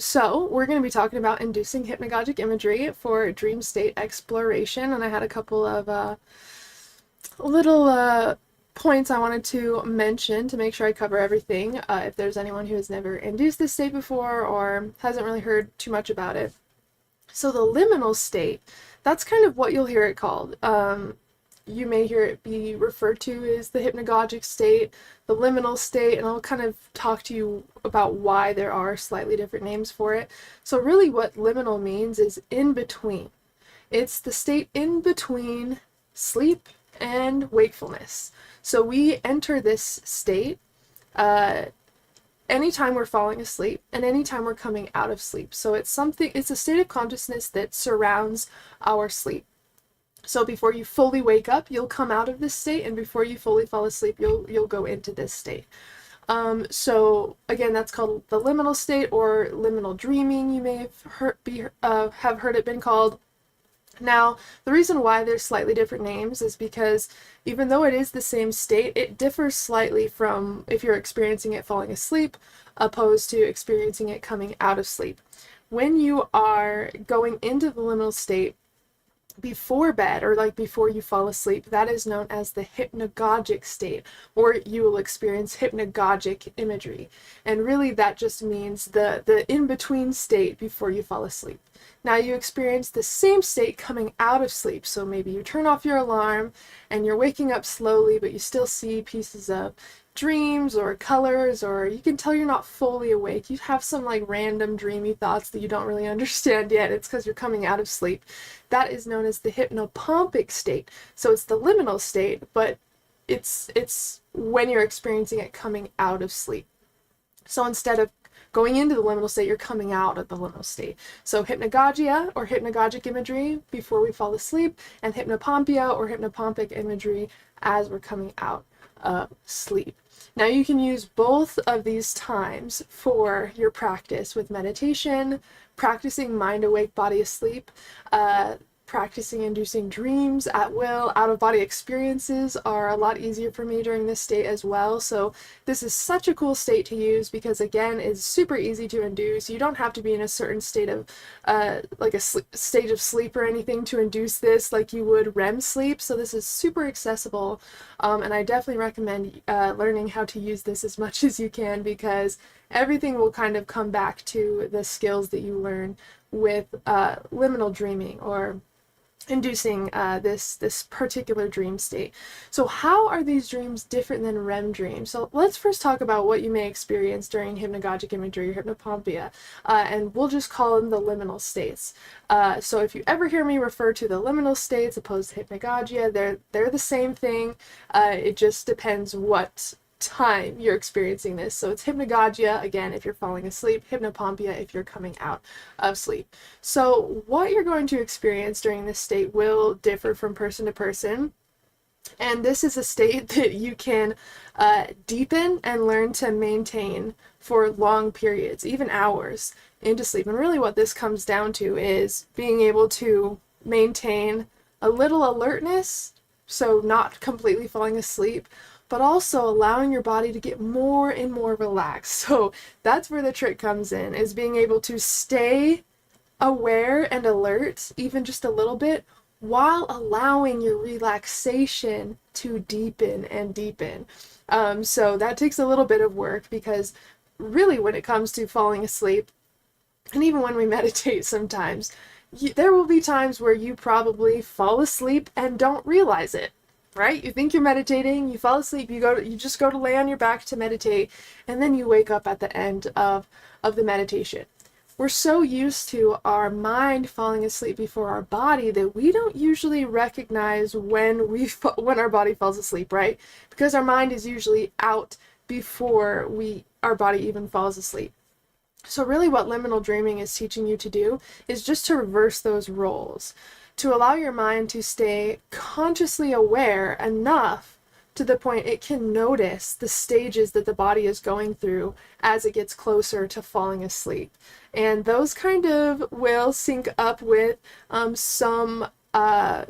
So we're going to be talking about inducing hypnagogic imagery for dream state exploration, and I had a couple of little points I wanted to mention to make sure I cover everything, if there's anyone who has never induced this state before or hasn't really heard too much about it. So the liminal state, that's kind of what you'll hear it called. You may hear it be referred to as the hypnagogic state, the liminal state, and I'll kind of talk to you about why there are slightly different names for it. So really what liminal means is in between. It's the state in between sleep and wakefulness. So we enter this state anytime we're falling asleep and anytime we're coming out of sleep. So it's a state of consciousness that surrounds our sleep. So before you fully wake up, you'll come out of this state, and before you fully fall asleep, you'll go into this state. So again, that's called the liminal state, or liminal dreaming, you may have heard it been called. Now, the reason why there's slightly different names is because even though it is the same state, it differs slightly from if you're experiencing it falling asleep opposed to experiencing it coming out of sleep. When you are going into the liminal state before bed, or like before you fall asleep, that is known as the hypnagogic state, or you will experience hypnagogic imagery. And really that just means the in-between state before you fall asleep. Now you experience the same state coming out of sleep, so maybe you turn off your alarm and you're waking up slowly, but you still see pieces of dreams or colors, or you can tell you're not fully awake. You have some like random dreamy thoughts that you don't really understand yet. It's because you're coming out of sleep. That is known as the 𝘾𝙃𝘼𝙉𝙀 state. So it's the liminal state, but it's when you're experiencing it coming out of sleep. So instead of going into the liminal state, you're coming out of the liminal state. So hypnagogia, or hypnagogic imagery, before we fall asleep, and hypnopompia, or hypnopompic imagery, as we're coming out of sleep. Now you can use both of these times for your practice with meditation, practicing mind awake, body asleep, practicing inducing dreams at will. Out-of-body experiences are a lot easier for me during this state as well. So this is such a cool state to use because, again, it's super easy to induce. You don't have to be in a certain state of like a stage of sleep or anything to induce this like you would REM sleep. So this is super accessible, and I definitely recommend learning how to use this as much as you can, because everything will kind of come back to the skills that you learn with liminal dreaming, or inducing this particular dream state. So how are these dreams different than REM dreams? So let's first talk about what you may experience during hypnagogic imagery or hypnopompia, and we'll just call them the liminal states. So if you ever hear me refer to the liminal states opposed to hypnagogia, they're the same thing. It just depends what time you're experiencing this. So it's hypnagogia, again, if you're falling asleep, hypnopompia if you're coming out of sleep. So what you're going to experience during this state will differ from person to person, and this is a state that you can deepen and learn to maintain for long periods, even hours into sleep. And really what this comes down to is being able to maintain a little alertness, so not completely falling asleep, but also allowing your body to get more and more relaxed. So that's where the trick comes in, is being able to stay aware and alert, even just a little bit, while allowing your relaxation to deepen and deepen. So that takes a little bit of work, because really when it comes to falling asleep, and even when we meditate sometimes, there will be times where you probably fall asleep and don't realize it. Right? You think you're meditating, you fall asleep, you just go to lay on your back to meditate, and then you wake up at the end of the meditation. We're so used to our mind falling asleep before our body that we don't usually recognize when our body falls asleep, right? Because our mind is usually out before our body even falls asleep. So really what liminal dreaming is teaching you to do is just to reverse those roles, to allow your mind to stay consciously aware enough to the point it can notice the stages that the body is going through as it gets closer to falling asleep. And those kind of will sync up with some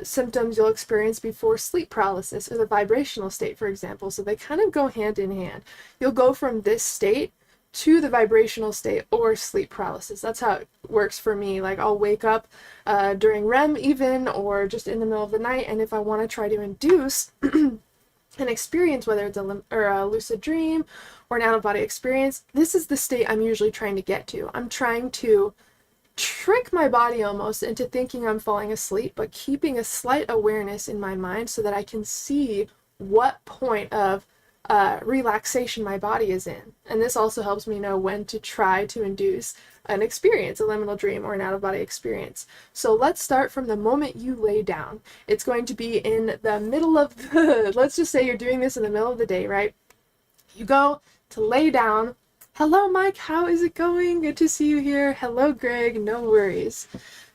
symptoms you'll experience before sleep paralysis, or the vibrational state, for example. So they kind of go hand in hand. You'll go from this state to the vibrational state or sleep paralysis. That's how it works for me. Like I'll wake up during REM even, or just in the middle of the night, and if I want to try to induce an experience, whether it's a lucid dream or an out-of-body experience, this is the state I'm usually trying to get to. I'm trying to trick my body almost into thinking I'm falling asleep, but keeping a slight awareness in my mind so that I can see what point of relaxation my body is in. And this also helps me know when to try to induce an experience, a liminal dream or an out-of-body experience. So let's start from the moment you lay down. It's going to be in the middle of the, let's just say you're doing this in the middle of the day, right? You go to lay down. Hello, Mike, how is it going? Good to see you here. Hello, Greg, no worries.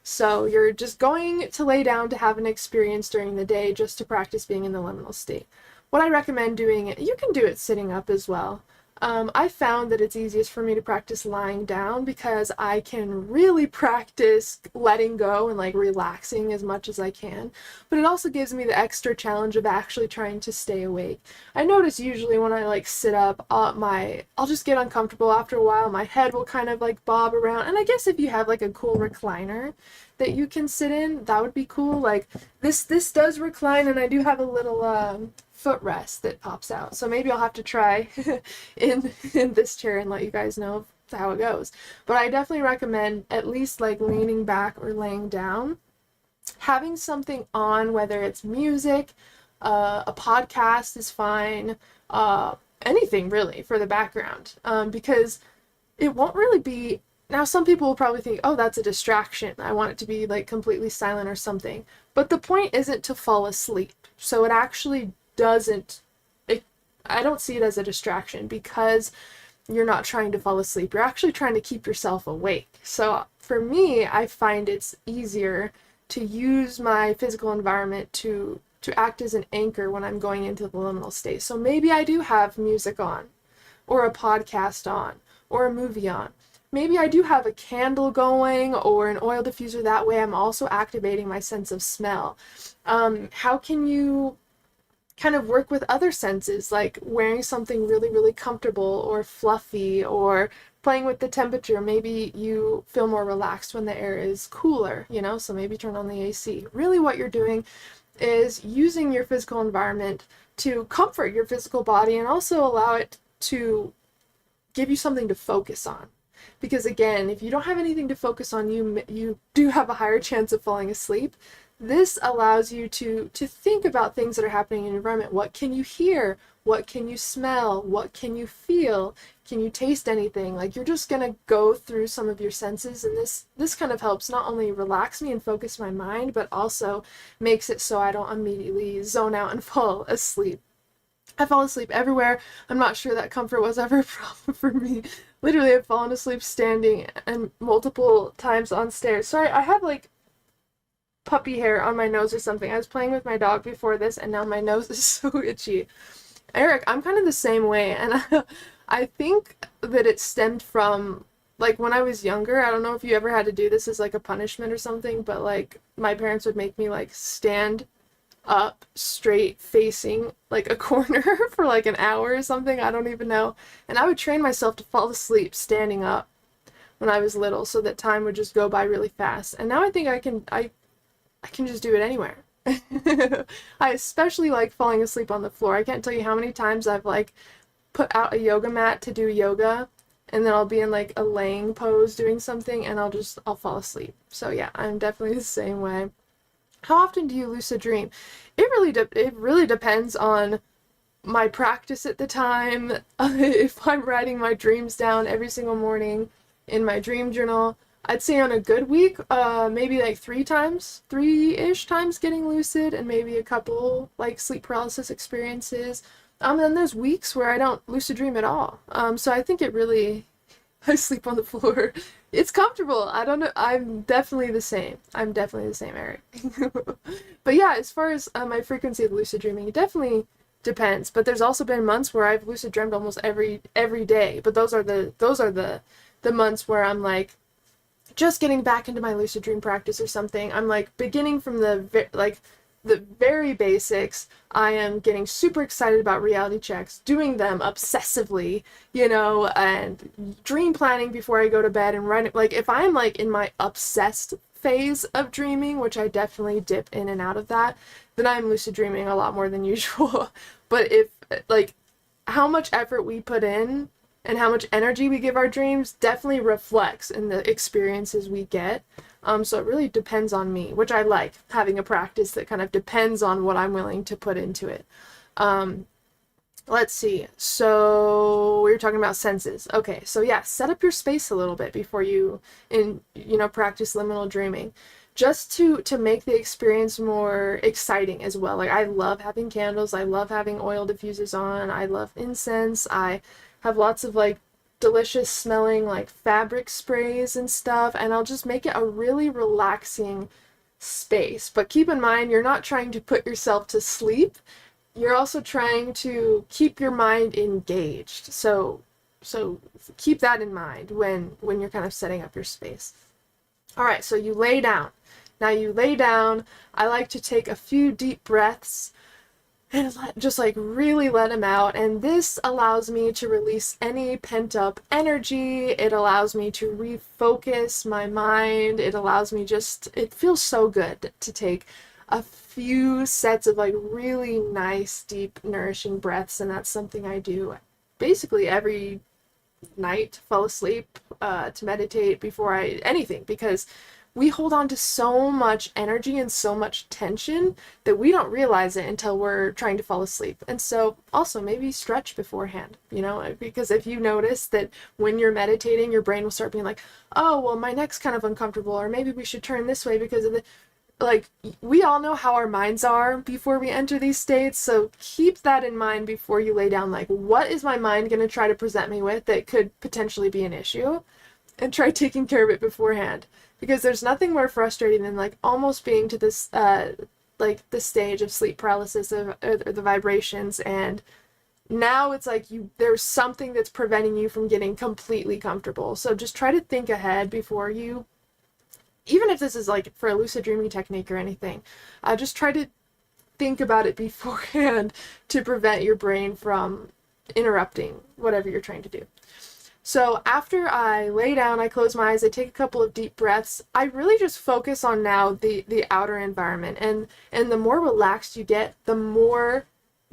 So you're just going to lay down to have an experience during the day just to practice being in the liminal state. What I recommend doing, you can do it sitting up as well. I found that it's easiest for me to practice lying down because I can really practice letting go and like relaxing as much as I can, but it also gives me the extra challenge of actually trying to stay awake. I notice usually when I like sit up, I'll just get uncomfortable after a while. My head will kind of like bob around, and I guess if you have like a cool recliner that you can sit in, that would be cool. Like this does recline, and I do have a little footrest that pops out, so maybe I'll have to try in this chair and let you guys know how it goes. But I definitely recommend at least like leaning back or laying down, having something on, whether it's music, a podcast is fine, anything really for the background, because it won't really be. Now, some people will probably think, oh, that's a distraction. I want it to be like completely silent or something. But the point isn't to fall asleep. So it actually doesn't, I don't see it as a distraction because you're not trying to fall asleep. You're actually trying to keep yourself awake. So for me, I find it's easier to use my physical environment to act as an anchor when I'm going into the liminal state. So maybe I do have music on, or a podcast on, or a movie on. Maybe I do have a candle going or an oil diffuser. That way I'm also activating my sense of smell. How can you kind of work with other senses, like wearing something really, really comfortable or fluffy, or playing with the temperature? Maybe you feel more relaxed when the air is cooler, you know, so maybe turn on the AC. Really what you're doing is using your physical environment to comfort your physical body and also allow it to give you something to focus on. Because again, if you don't have anything to focus on, you do have a higher chance of falling asleep. This allows you to think about things that are happening in your environment. What can you hear? What can you smell? What can you feel? Can you taste anything? Like, you're just gonna go through some of your senses, and this kind of helps not only relax me and focus my mind, but also makes it so I don't immediately zone out and fall asleep. I fall asleep everywhere. I'm not sure that comfort was ever a problem for me. Literally, I've fallen asleep standing and multiple times on stairs. Sorry, I have like puppy hair on my nose or something. I was playing with my dog before this, and now my nose is so itchy. Eric, I'm kind of the same way, and I think that it stemmed from, like, when I was younger. I don't know if you ever had to do this as like a punishment or something, but like my parents would make me like stand up straight facing like a corner for like an hour or something. I don't even know. And I would train myself to fall asleep standing up when I was little so that time would just go by really fast. And now I think I can just do it anywhere. I especially like falling asleep on the floor. I can't tell you how many times I've like put out a yoga mat to do yoga, and then I'll be in like a laying pose doing something, and I'll fall asleep. So yeah, I'm definitely the same way. How often do you lucid dream? It really depends on my practice at the time. If I'm writing my dreams down every single morning in my dream journal, I'd say on a good week, maybe like 3-ish times getting lucid, and maybe a couple like sleep paralysis experiences. Then there's weeks where I don't lucid dream at all. So I think I sleep on the floor. It's comfortable. I don't know. I'm definitely the same. Eric. But yeah, as far as my frequency of lucid dreaming, it definitely depends. But there's also been months where I've lucid dreamed almost every day. But those are the months where I'm like just getting back into my lucid dream practice or something. I'm like beginning from the the very basics, I am getting super excited about reality checks, doing them obsessively, you know, and dream planning before I go to bed and writing. Like, if I'm like in my obsessed phase of dreaming, which I definitely dip in and out of that, then I'm lucid dreaming a lot more than usual. But if, like, how much effort we put in and how much energy we give our dreams definitely reflects in the experiences we get. So it really depends on me, which I like, having a practice that kind of depends on what I'm willing to put into it. Let's see. So we were talking about senses. Okay, so yeah, set up your space a little bit before you practice liminal dreaming, just to make the experience more exciting as well. Like, I love having candles, I love having oil diffusers on, I love incense, I have lots of like delicious smelling like fabric sprays and stuff, and I'll just make it a really relaxing space. But keep in mind, you're not trying to put yourself to sleep, you're also trying to keep your mind engaged. So keep that in mind when you're kind of setting up your space. All right, so you lay down. Now you lay down, I like to take a few deep breaths and just like really let them out, and this allows me to release any pent-up energy. It allows me to refocus my mind. It allows me it feels so good to take a few sets of like really nice, deep, nourishing breaths, and that's something I do basically every night to fall asleep, to meditate before anything, because we hold on to so much energy and so much tension that we don't realize it until we're trying to fall asleep. And so also maybe stretch beforehand, you know, because if you notice that when you're meditating, your brain will start being like, oh, well, my neck's kind of uncomfortable, or maybe we should turn this way because of the, like, we all know how our minds are before we enter these states, so keep that in mind before you lay down. Like, what is my mind going to try to present me with that could potentially be an issue? And try taking care of it beforehand. Because there's nothing more frustrating than like almost being to this like the stage of sleep paralysis or the vibrations, and now it's like there's something that's preventing you from getting completely comfortable. So just try to think ahead before you, even if this is like for a lucid dreaming technique or anything, just try to think about it beforehand to prevent your brain from interrupting whatever you're trying to do. So after I lay down, I close my eyes, I take a couple of deep breaths. I really just focus on now the outer environment, and the more relaxed you get, the more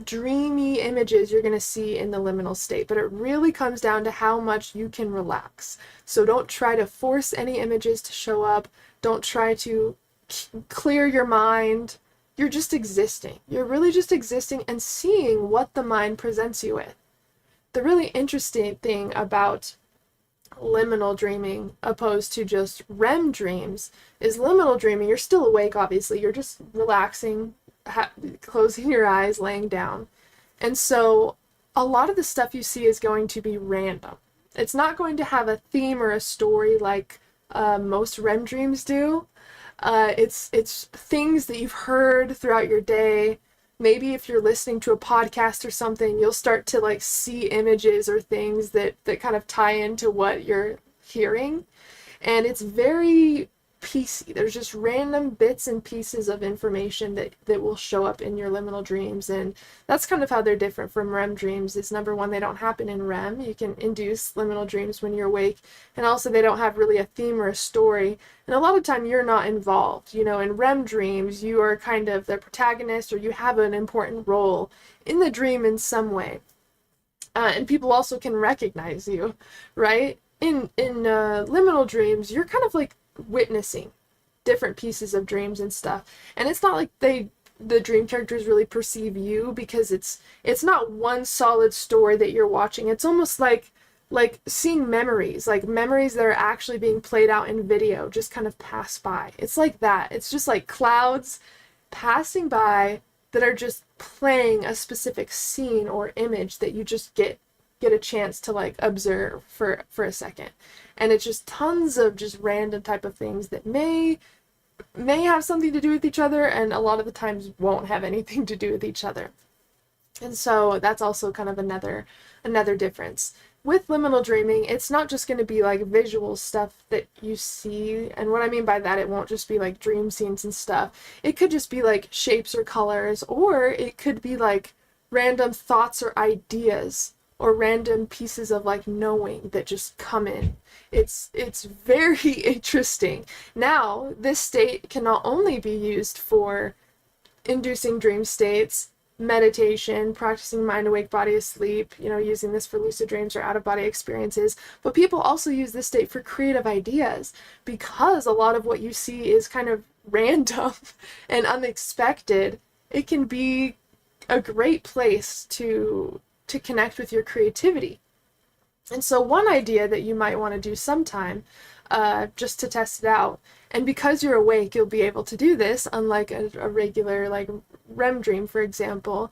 dreamy images you're going to see in the liminal state. But it really comes down to how much you can relax. So don't try to force any images to show up. Don't try to clear your mind. You're just existing. You're really just existing and seeing what the mind presents you with. The really interesting thing about liminal dreaming opposed to just REM dreams is liminal dreaming, you're still awake, obviously, you're just relaxing, closing your eyes, laying down. And so a lot of the stuff you see is going to be random. It's not going to have a theme or a story like most REM dreams do. It's things that you've heard throughout your day. Maybe if you're listening to a podcast or something, you'll start to like see images or things that kind of tie into what you're hearing. And it's very piecey. There's just random bits and pieces of information that will show up in your liminal dreams. And that's kind of how they're different from REM dreams. Is number one, they don't happen in REM. You can induce liminal dreams when you're awake. And also they don't have really a theme or a story. And a lot of time you're not involved. You know, in REM dreams, you are kind of the protagonist, or you have an important role in the dream in some way. And people also can recognize you, right? In liminal dreams, you're kind of like witnessing different pieces of dreams and stuff, and it's not like the dream characters really perceive you, because it's not one solid story that you're watching. It's almost like seeing memories that are actually being played out in video just kind of pass by. It's like that. It's just like clouds passing by that are just playing a specific scene or image that you just get a chance to like observe for a second. And it's just tons of just random type of things that may have something to do with each other, and a lot of the times won't have anything to do with each other. And so that's also kind of another difference. with liminal dreaming, it's not just going to be like visual stuff that you see, and what I mean by that, it won't just be like dream scenes and stuff. It could just be like shapes or colors, or it could be like random thoughts or ideas, or random pieces of like knowing that just come in. It's very interesting. Now, this state can not only be used for inducing dream states, meditation, practicing mind awake, body asleep, using this for lucid dreams or out-of-body experiences, but people also use this state for creative ideas, because a lot of what you see is kind of random and unexpected. It can be a great place to connect with your creativity. And so one idea that you might want to do sometime, just to test it out, and because you're awake, you'll be able to do this, unlike a regular like REM dream, for example,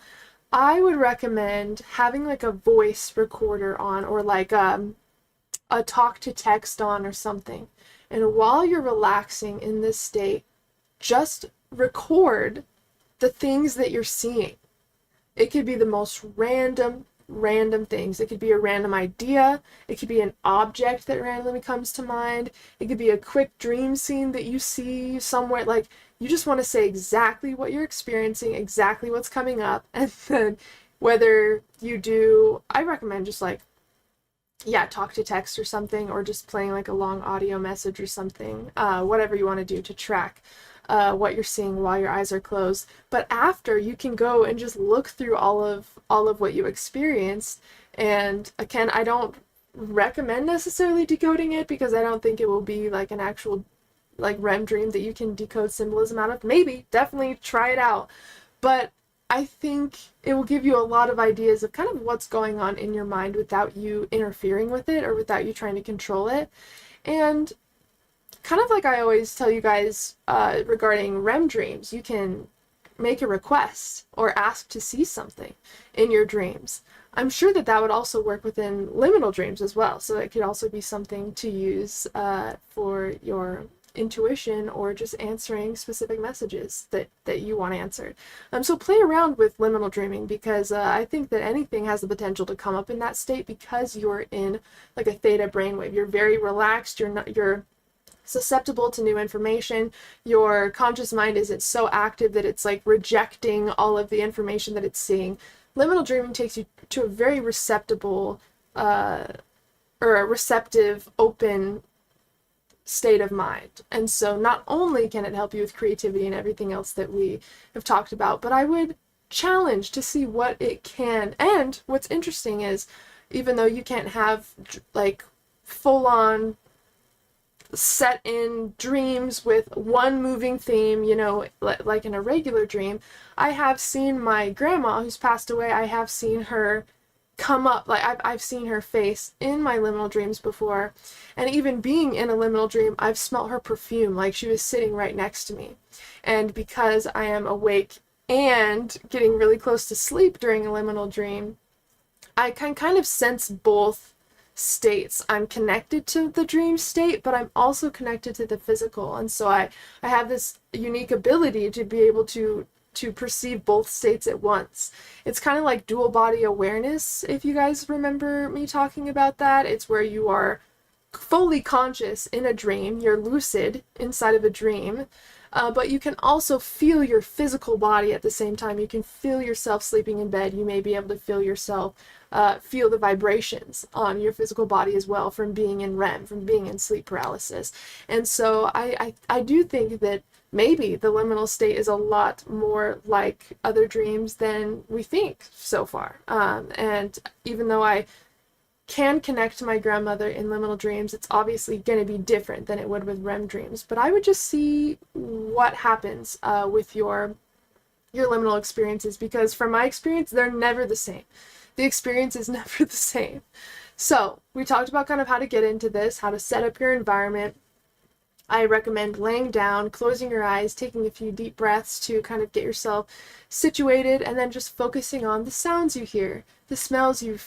I would recommend having like a voice recorder on, or like a talk to text on or something. And while you're relaxing in this state, just record the things that you're seeing. It could be the most random things. It could be a random idea. It could be an object that randomly comes to mind. It could be a quick dream scene that you see somewhere. Like, you just want to say exactly what you're experiencing, exactly what's coming up, and then whether you do, I recommend just like, talk to text or something, or just playing like a long audio message or something, whatever you want to do to track what you're seeing while your eyes are closed. But after, you can go and just look through all of what you experienced. And again, I don't recommend necessarily decoding it, because I don't think it will be like an actual like REM dream that you can decode symbolism out of. Maybe, definitely try it out. But I think it will give you a lot of ideas of kind of what's going on in your mind without you interfering with it, or without you trying to control it. And kind of like I always tell you guys regarding REM dreams, you can make a request or ask to see something in your dreams. I'm sure that would also work within liminal dreams as well, so it could also be something to use for your intuition, or just answering specific messages that you want answered. So play around with liminal dreaming, because I think that anything has the potential to come up in that state, because you're in like a theta brainwave. You're very relaxed. You're susceptible to new information. Your conscious mind isn't so active that it's like rejecting all of the information that it's seeing. Liminal dreaming takes you to a very receptive, open state of mind. And so not only can it help you with creativity and everything else that we have talked about, but I would challenge to see what it can. And what's interesting is, even though you can't have like full-on set in dreams with one moving theme, like in a regular dream, I have seen my grandma, who's passed away, I have seen her come up, like I've seen her face in my liminal dreams before. And even being in a liminal dream, I've smelt her perfume, like she was sitting right next to me. And because I am awake and getting really close to sleep during a liminal dream, I can kind of sense both states. I'm connected to the dream state, but I'm also connected to the physical. And so I have this unique ability to be able to perceive both states at once. It's kind of like dual body awareness, if you guys remember me talking about that. It's where you are fully conscious in a dream, you're lucid inside of a dream, but you can also feel your physical body at the same time. You can feel yourself sleeping in bed. You may be able to feel yourself, feel the vibrations on your physical body as well, from being in REM, from being in sleep paralysis. And so I do think that maybe the liminal state is a lot more like other dreams than we think so far. And even though I can connect to my grandmother in liminal dreams, it's obviously going to be different than it would with REM dreams. But I would just see what happens with your liminal experiences, because from my experience, they're never the same. The experience is never the same. So we talked about kind of how to get into this, how to set up your environment. I recommend laying down, closing your eyes, taking a few deep breaths to kind of get yourself situated, and then just focusing on the sounds you hear, the smells you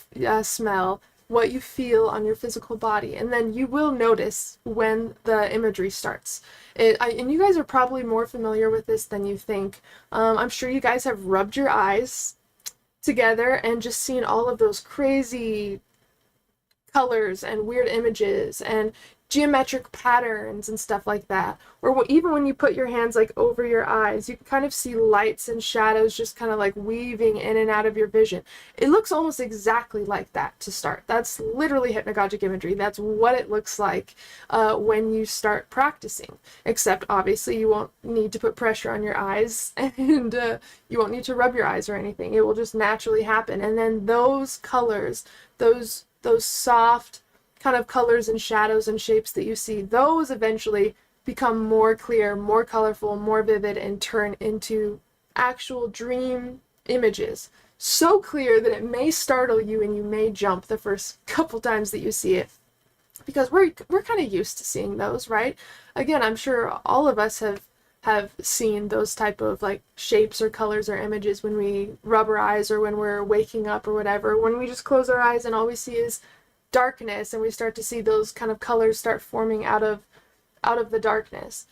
smell, what you feel on your physical body. And then you will notice when the imagery starts. And you guys are probably more familiar with this than you think. I'm sure you guys have rubbed your eyes together and just seen all of those crazy colors and weird images and geometric patterns and stuff like that. Or even when you put your hands like over your eyes, you can kind of see lights and shadows just kind of like weaving in and out of your vision. It looks almost exactly like that to start. That's literally hypnagogic imagery. That's what it looks like when you start practicing. Except obviously you won't need to put pressure on your eyes, and you won't need to rub your eyes or anything. It will just naturally happen. And then those colors, those soft kind of colors and shadows and shapes that you see, those eventually become more clear, more colorful, more vivid, and turn into actual dream images. So clear that it may startle you and you may jump the first couple times that you see it. Because we're kind of used to seeing those, right? Again, I'm sure all of us have seen those type of like shapes or colors or images when we rub our eyes or when we're waking up or whatever. When we just close our eyes and all we see is darkness, and we start to see those kind of colors start forming out of the darkness.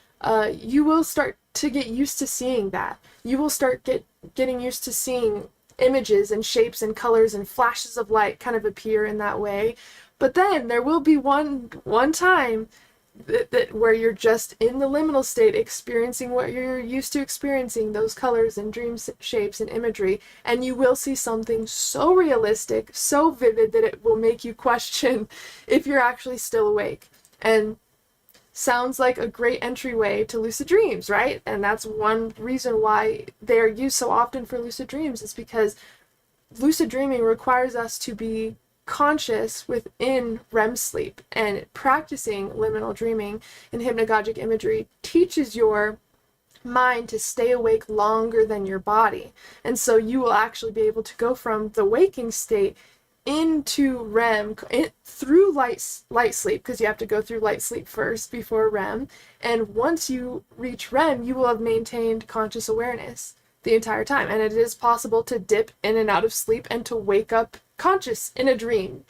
You will start to get used to seeing that. You will start getting used to seeing images and shapes and colors and flashes of light kind of appear in that way. But then there will be one time that where you're just in the liminal state, experiencing what you're used to experiencing, those colors and dream shapes and imagery, and you will see something so realistic, so vivid, that it will make you question if you're actually still awake. And sounds like a great entryway to lucid dreams, right? And that's one reason why they are used so often for lucid dreams, is because lucid dreaming requires us to be conscious within REM sleep, and practicing liminal dreaming and hypnagogic imagery teaches your mind to stay awake longer than your body. And so you will actually be able to go from the waking state into REM through light sleep, because you have to go through light sleep first before REM. And once you reach REM, you will have maintained conscious awareness the entire time. And it is possible to dip in and out of sleep and to wake up conscious in a dream.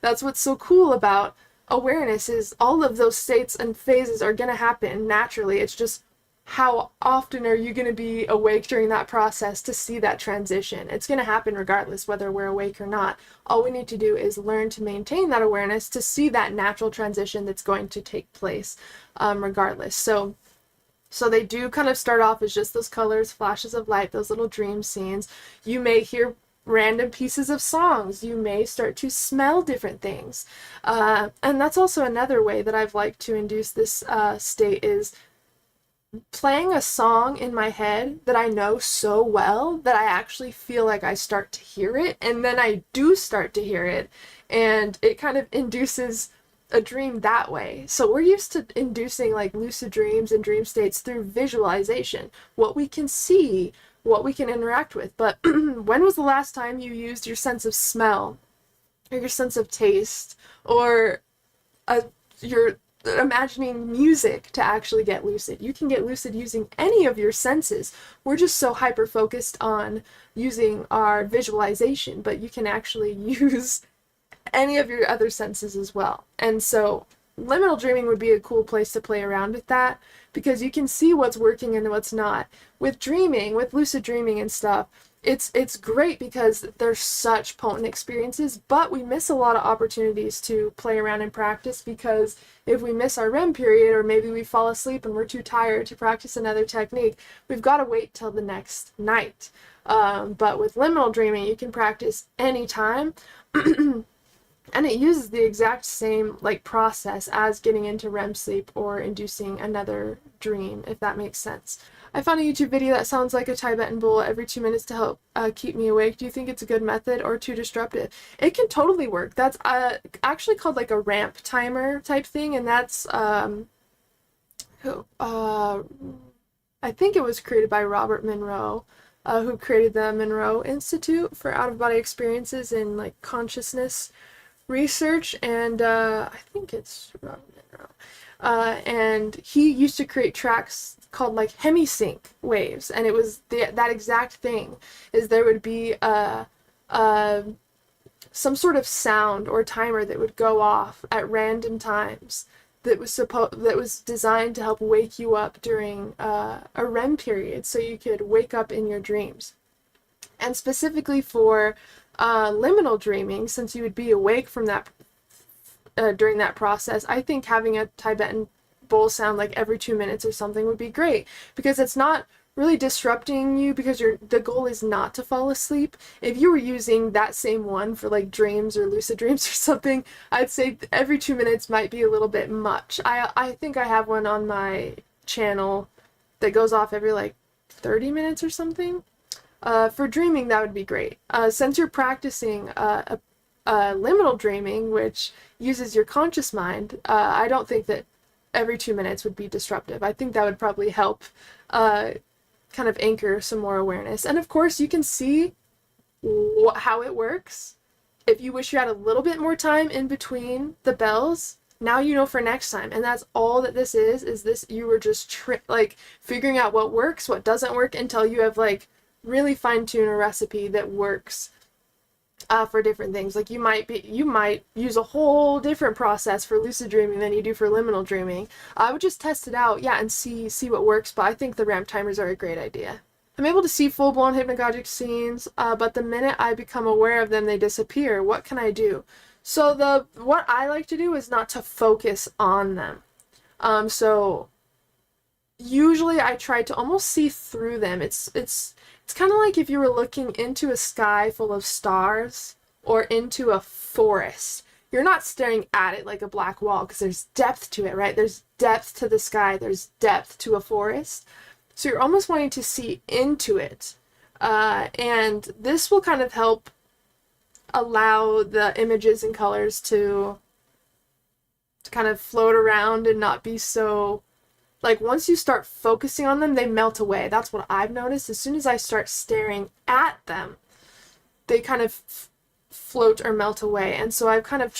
That's what's so cool about awareness, is all of those states and phases are going to happen naturally. It's just how often are you going to be awake during that process to see that transition. It's going to happen regardless whether we're awake or not. All we need to do is learn to maintain that awareness to see that natural transition that's going to take place regardless. So they do kind of start off as just those colors, flashes of light, those little dream scenes. You may hear random pieces of songs. You may start to smell different things. And that's also another way that I've liked to induce this state, is playing a song in my head that I know so well that I actually feel like I start to hear it, and then I do start to hear it, and it kind of induces a dream that way. So we're used to inducing like lucid dreams and dream states through visualization, what we can see, what we can interact with. But when was the last time you used your sense of smell, or your sense of taste, or your imagining music to actually get lucid? You can get lucid using any of your senses. We're just so hyper focused on using our visualization, but you can actually use any of your other senses as well. And so liminal dreaming would be a cool place to play around with that, because you can see what's working and what's not. With dreaming, with lucid dreaming and stuff, it's great because they're such potent experiences, but we miss a lot of opportunities to play around and practice, because if we miss our REM period, or maybe we fall asleep and we're too tired to practice another technique, we've got to wait till the next night. But with liminal dreaming, you can practice anytime. And it uses the exact same like process as getting into REM sleep or inducing another dream, if that makes sense. I found a YouTube video that sounds like a Tibetan bowl every 2 minutes to help keep me awake. Do you think it's a good method or too disruptive? It can totally work. That's actually called like a ramp timer type thing, and that's I think it was created by Robert Monroe, who created the Monroe Institute for Out-of-Body Experiences and like consciousness research, and I think it's Robert Monroe. And he used to create tracks called like hemisync waves, and it was that exact thing, is there would be some sort of sound or timer that would go off at random times that was designed to help wake you up during a REM period, so you could wake up in your dreams. And specifically for liminal dreaming, since you would be awake from that during that process, I think having a Tibetan bowl sound like every 2 minutes or something would be great, because it's not really disrupting you, because the goal is not to fall asleep. If you were using that same one for like dreams or lucid dreams or something, I'd say every 2 minutes might be a little bit much. I think I have one on my channel that goes off every like 30 minutes or something. For dreaming, that would be great. Since you're practicing liminal dreaming, which uses your conscious mind, I don't think that every 2 minutes would be disruptive. I think that would probably help kind of anchor some more awareness. And of course, you can see how it works. If you wish you had a little bit more time in between the bells, now you know for next time. And that's all that this is this, you were just like figuring out what works, what doesn't work, until you have like really fine-tune a recipe that works for different things. Like you might use a whole different process for lucid dreaming than you do for liminal dreaming. I would just test it out, yeah, and see what works, but I think the ramp timers are a great idea. I'm able to see full-blown hypnagogic scenes, but the minute I become aware of them, they disappear. What can I do? So what I like to do is not to focus on them. So usually I try to almost see through them. It's kind of like if you were looking into a sky full of stars or into a forest. You're not staring at it like a black wall, because there's depth to it, right? There's depth to the sky, there's depth to a forest. So you're almost wanting to see into it. And this will kind of help allow the images and colors to kind of float around and not be so, like, once you start focusing on them, they melt away. That's what I've noticed. As soon as I start staring at them, they kind of float or melt away. And so I've kind of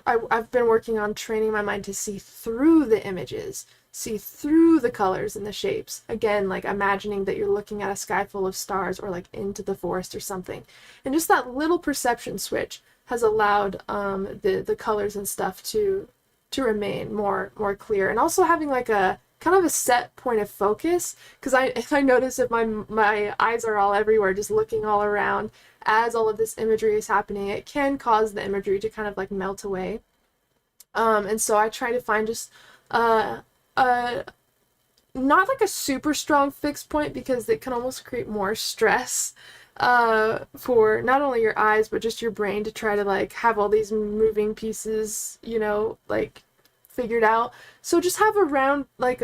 I've been working on training my mind to see through the images, see through the colors and the shapes. Again, like imagining that you're looking at a sky full of stars or like into the forest or something. And just that little perception switch has allowed the colors and stuff to remain more clear. And also having like a kind of a set point of focus, because I notice if my eyes are all everywhere, just looking all around as all of this imagery is happening, it can cause the imagery to kind of like melt away. And so I try to find just not like a super strong fixed point, because it can almost create more stress for not only your eyes but just your brain to try to like have all these moving pieces, you know, like figured out. So just have around like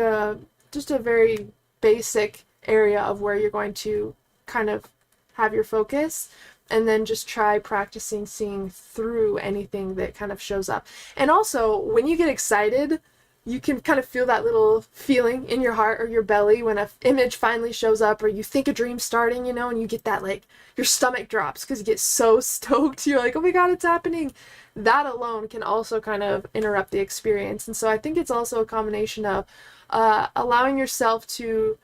just a very basic area of where you're going to kind of have your focus, and then just try practicing seeing through anything that kind of shows up. And also, when you get excited, you can kind of feel that little feeling in your heart or your belly when an image finally shows up, or you think a dream's starting, you know, and you get that, like, your stomach drops because you get so stoked. You're like, oh my god, it's happening. That alone can also kind of interrupt the experience. And so I think it's also a combination of allowing yourself to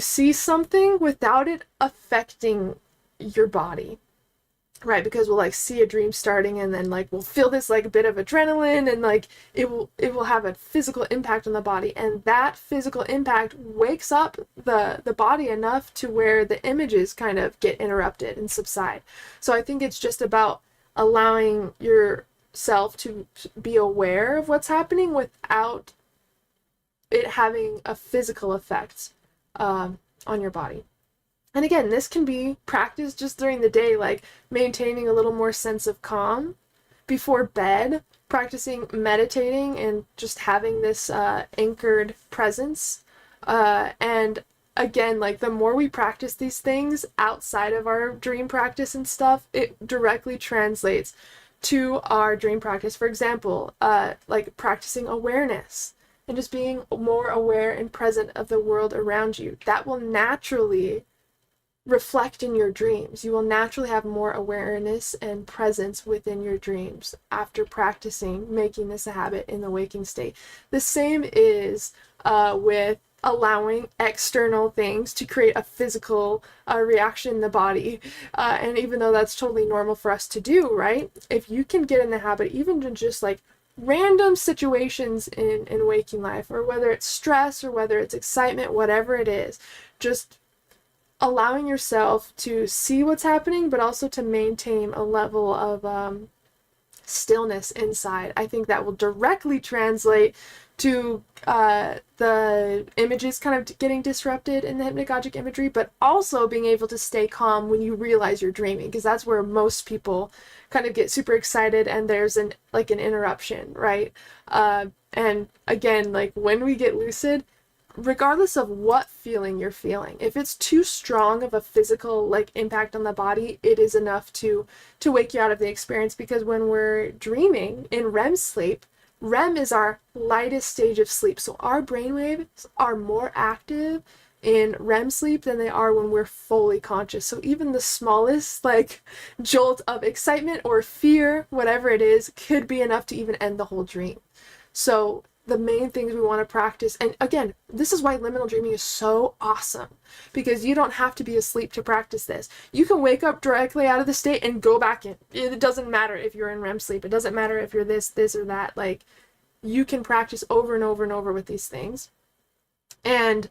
see something without it affecting your body. Right, because we'll like see a dream starting, and then like we'll feel this like bit of adrenaline, and like it will have a physical impact on the body, and that physical impact wakes up the body enough to where the images kind of get interrupted and subside. So I think it's just about allowing yourself to be aware of what's happening without it having a physical effect on your body. And again, this can be practiced just during the day, like maintaining a little more sense of calm before bed, practicing meditating and just having this anchored presence. And again, like the more we practice these things outside of our dream practice and stuff, it directly translates to our dream practice. For example, like practicing awareness and just being more aware and present of the world around you. That will naturally reflect in your dreams. You will naturally have more awareness and presence within your dreams after practicing making this a habit in the waking state. The same is with allowing external things to create a physical reaction in the body. And even though that's totally normal for us to do, right? If you can get in the habit, even to just like random situations in waking life, or whether it's stress or whether it's excitement, whatever it is, just allowing yourself to see what's happening, but also to maintain a level of stillness inside. I think that will directly translate to the images kind of getting disrupted in the hypnagogic imagery, but also being able to stay calm when you realize you're dreaming, because that's where most people kind of get super excited and there's an interruption, right? And again, like when we get lucid, regardless of what feeling you're feeling, if it's too strong of a physical like impact on the body, it is enough to wake you out of the experience. Because when we're dreaming in REM sleep, REM is our lightest stage of sleep, so our brainwaves are more active in REM sleep than they are when we're fully conscious. So even the smallest like jolt of excitement or fear, whatever it is, could be enough to even end the whole dream. So the main things we want to practice, and again, this is why liminal dreaming is so awesome, because you don't have to be asleep to practice this. You can wake up directly out of the state and go back in. It doesn't matter if you're in REM sleep. It doesn't matter if you're this or that. Like, you can practice over and over and over with these things. And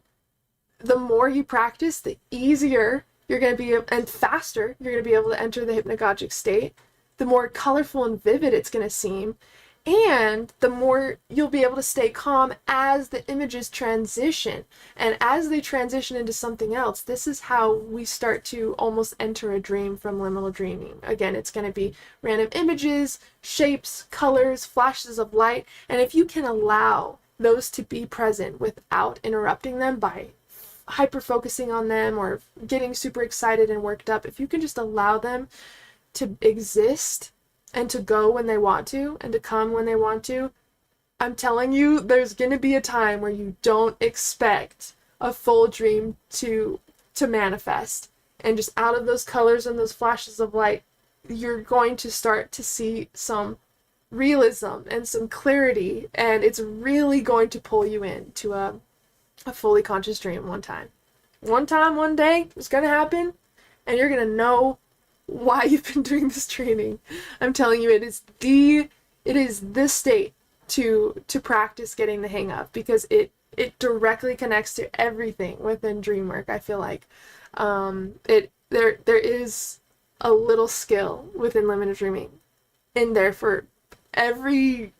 the more you practice, the easier you're going to be, and faster you're going to be able to enter the hypnagogic state, the more colorful and vivid it's going to seem. And the more you'll be able to stay calm as the images transition. And as they transition into something else, this is how we start to almost enter a dream from liminal dreaming. Again, it's going to be random images, shapes, colors, flashes of light. And if you can allow those to be present without interrupting them by hyper-focusing on them or getting super excited and worked up, if you can just allow them to exist and to go when they want to, and to come when they want to, I'm telling you, there's going to be a time where you don't expect a full dream to manifest. And just out of those colors and those flashes of light, you're going to start to see some realism and some clarity, and it's really going to pull you into a fully conscious dream one time. One day, it's going to happen, and you're going to know why you've been doing this training. I'm telling you, it is this state to practice getting the hang of, because it directly connects to everything within dream work. I feel like there is a little skill within liminal dreaming in there for every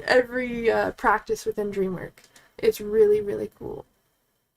practice within dream work. It's really, really cool.